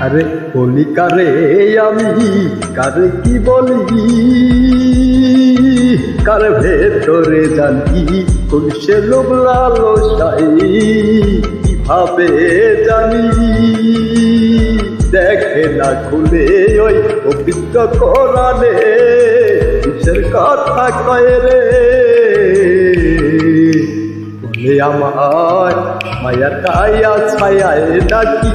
আরে বলি কারে আমি, কারে কি বলি, কার ভেতরে জানি পুরুষে লোভ লালসাই, কিভাবে জানি দেখে না খুলে ওই পবিত্র কোরআনে কিসের কথা কয় রে। বলে আমার মায়া কায়া ছায়ায় ডাকি,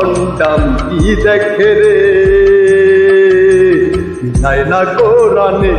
অন্তাম কি দেখে রে, মিলায় না কোরআনে।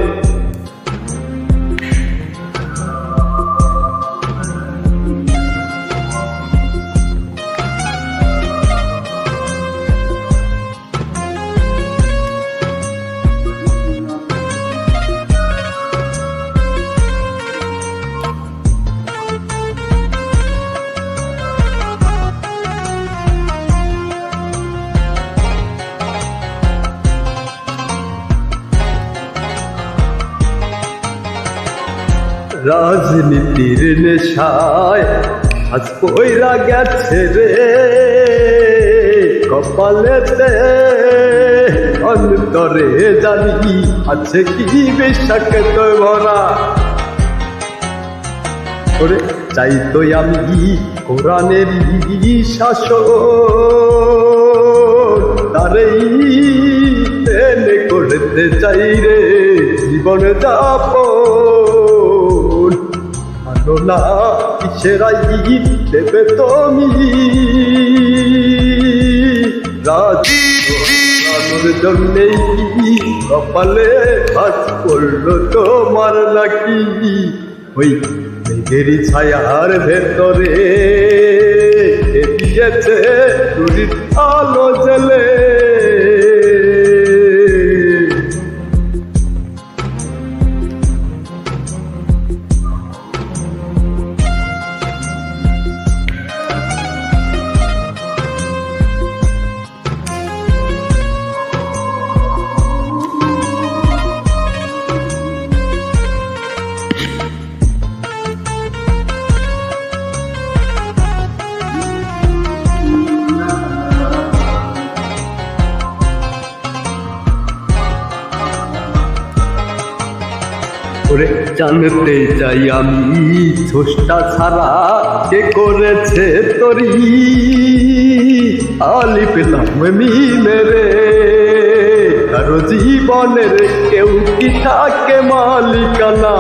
রাজনীতির নেশায় আজ পয়রা গেছে রে কপালেতে, অন্তরে জানি আছে কি বেশাকে তো ভরা। ওরে চাই তো আমি কোরআনের শাসন, তারেই তেনে করতে চাই রে জীবন যাপন। আনো না কিসেরাই দেবে তুমি, রাজনীতির জন্যেই কপালে ভাজ করলো তোমার নাকি, ওই মেঘেরই ছায়ার ভেতরে দিয়েছে চুরির আলো জেলে। ওরে জানতে চাই আমি স্রষ্টা ছাড়া কে করেছে তরি, আলি পেলাম মেরে কারো জীবনের কেউ কি থাকে মালিকানা,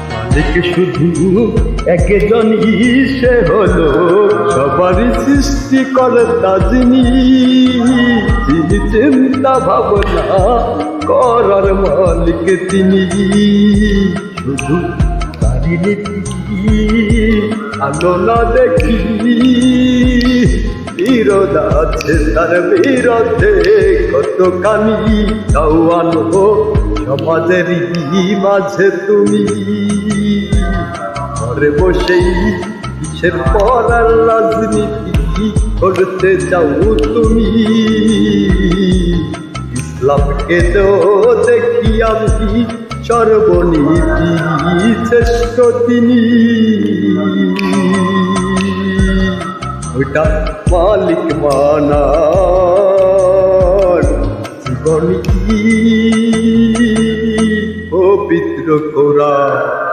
মালিক শুধু একজনই, সে হলো সবারই সৃষ্টিকর্তা, যিনি চিন্তা ভাবনা করার মালিক তিনি, শুধু তারি নীতি আলো না দেখি বিরোধ আছে তার বিরোধে কত কানি, তাও আলো সমাজেরই মাঝে তুমি, ঘরে বসেই কিসের পরার রাজনীতি করতে চাও তুমি। ইসলামকে তো দেখি আমি সর্বনীতি শ্রেষ্ঠ তিনি, ওইটা মালিক মানার জীবনী পবিত্র কোরআন।